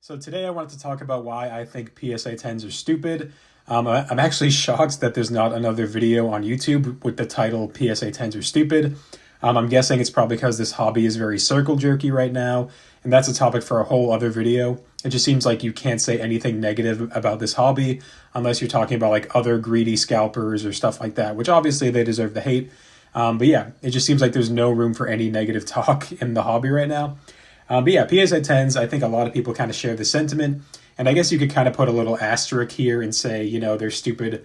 So today I wanted to talk about why I think PSA 10s are stupid. I'm actually shocked that there's not another video on YouTube with the title PSA 10s are stupid. I'm guessing it's probably because this hobby is very circle jerky right now, and that's a topic for a whole other video. It just seems like you can't say anything negative about this hobby unless you're talking about like other greedy scalpers or stuff like that, which obviously they deserve the hate. But yeah, it just seems like there's no room for any negative talk in the hobby right now. But yeah, PSA 10s, I think a lot of people kind of share the sentiment. And I guess you could kind of put a little asterisk here and say, they're stupid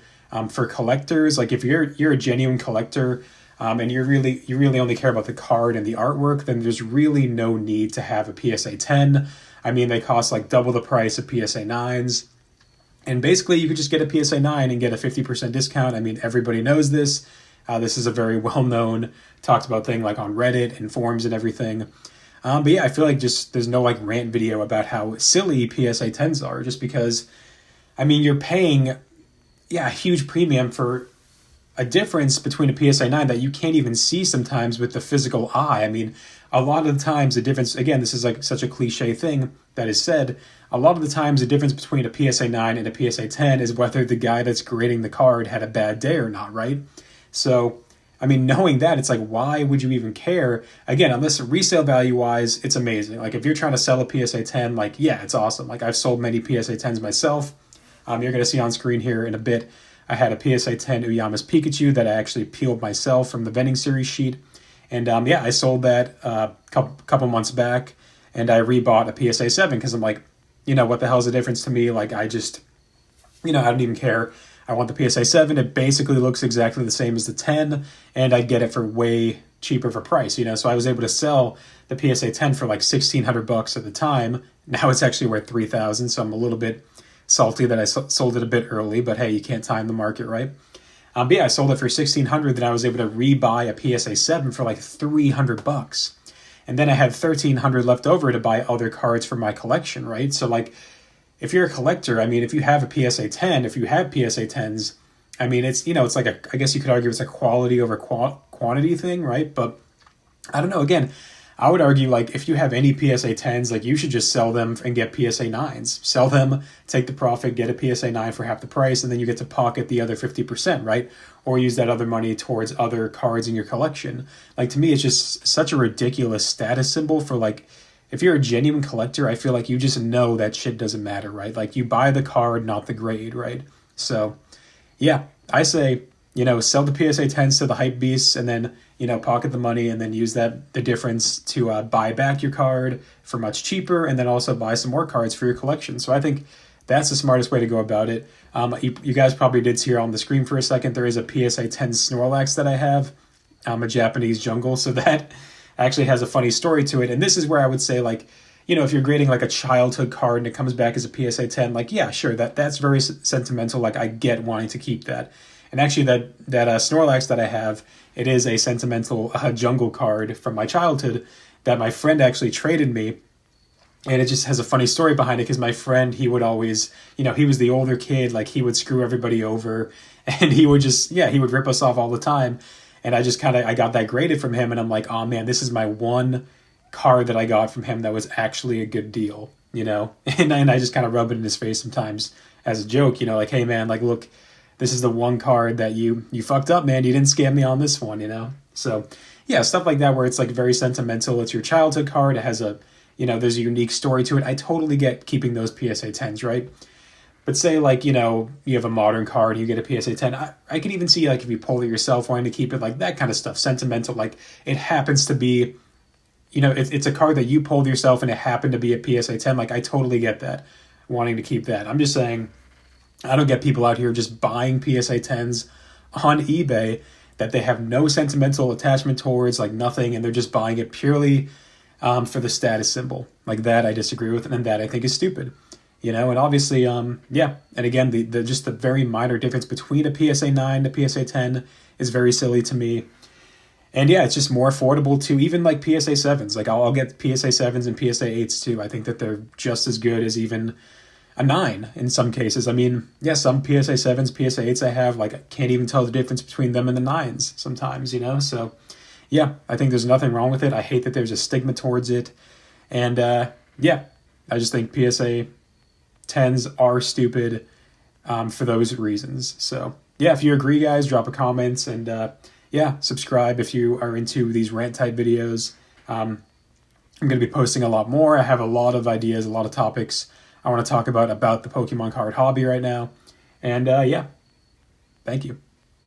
for collectors. Like if you're a genuine collector and you really only care about the card and the artwork, then there's really no need to have a PSA 10. I mean, they cost like double the price of PSA 9s. And basically, you could just get a PSA 9 and get a 50% discount. I mean, everybody knows this. This is a very well-known, talked about thing like on Reddit and forums and everything. But yeah, I feel like just there's no like rant video about how silly PSA 10s are, just because, I mean, you're paying, a huge premium for a difference between a PSA 9 that you can't even see sometimes with the physical eye. I mean, a lot of the times the difference, again, this is like such a cliche thing that is said, a lot of the times the difference between a PSA 9 and a PSA 10 is whether the guy that's grading the card had a bad day or not, right? So, I mean, knowing that, it's like, why would you even care? Again, unless resale value-wise, it's amazing. Like, if you're trying to sell a PSA 10, like, yeah, it's awesome. Like, I've sold many PSA 10s myself. You're going to see on screen here in a bit, I had a PSA 10 Uyama's Pikachu that I actually peeled myself from the vending series sheet. And, I sold that a couple months back, and I rebought a PSA 7 because I'm like, what the hell's the difference to me? Like, I just, I don't even care. I want the PSA 7. It basically looks exactly the same as the 10, and I get it for way cheaper of a price, So I was able to sell the PSA 10 for like $1,600 at the time. Now it's actually worth $3,000, so I'm a little bit salty that I sold it a bit early, but hey, you can't time the market, right? But yeah, I sold it for $1,600, then I was able to rebuy a PSA 7 for like $300. And then I had $1,300 left over to buy other cards for my collection, right? So like, if you're a collector, I mean, if you have a PSA 10, if you have PSA 10s, I mean, it's, it's like I guess you could argue it's a quality over quantity thing, right? But I don't know, again, I would argue like if you have any PSA 10s, like you should just sell them and get PSA 9s. Sell them, take the profit, get a PSA 9 for half the price, and then you get to pocket the other 50%, right? Or use that other money towards other cards in your collection. Like to me, it's just such a ridiculous status symbol for like, if you're a genuine collector, I feel like you just know that shit doesn't matter, right? Like you buy the card, not the grade, right? So yeah, I say, sell the PSA 10s to the hype beasts and then, pocket the money and then use the difference to buy back your card for much cheaper and then also buy some more cards for your collection. So I think that's the smartest way to go about it. You guys probably did see here on the screen for a second, there is a PSA 10 Snorlax that I have. I'm a Japanese jungle, so that actually has a funny story to it. And this is where I would say, like, if you're grading like a childhood card and it comes back as a PSA 10, like, yeah, sure, that's very sentimental. Like, I get wanting to keep that. And actually, that Snorlax that I have, it is a sentimental jungle card from my childhood that my friend actually traded me. And it just has a funny story behind it because my friend, he would always, he was the older kid, like he would screw everybody over and he would just, he would rip us off all the time. And I just I got that graded from him and I'm like, oh man, this is my one card that I got from him that was actually a good deal, And I just kind of rub it in his face sometimes as a joke, like, hey man, like, look, this is the one card that you fucked up, man. You didn't scam me on this one, So yeah, stuff like that where it's like very sentimental. It's your childhood card. It has a, there's a unique story to it. I totally get keeping those PSA 10s, right? But say like, you have a modern card, you get a PSA 10. I could even see like if you pull it yourself, wanting to keep it, like that kind of stuff, sentimental. Like it happens to be, it's a card that you pulled yourself and it happened to be a PSA 10. Like I totally get that, wanting to keep that. I'm just saying, I don't get people out here just buying PSA 10s on eBay that they have no sentimental attachment towards, like nothing, and they're just buying it purely for the status symbol. Like that I disagree with, and that I think is stupid. And obviously, and again, the just the very minor difference between a PSA 9 and a PSA 10 is very silly to me. And yeah, it's just more affordable to even like PSA 7s. Like I'll get PSA 7s and PSA 8s too. I think that they're just as good as even a 9 in some cases. I mean, yeah, some PSA 7s, PSA 8s I have, like I can't even tell the difference between them and the 9s sometimes, So yeah, I think there's nothing wrong with it. I hate that there's a stigma towards it. And yeah, I just think PSA 10s are stupid for those reasons. So yeah, if you agree, guys, drop a comment, and yeah, subscribe if you are into these rant type videos. I'm going to be posting a lot more. I have a lot of ideas, a lot of topics I want to talk about the Pokemon card hobby right now. And yeah, thank you.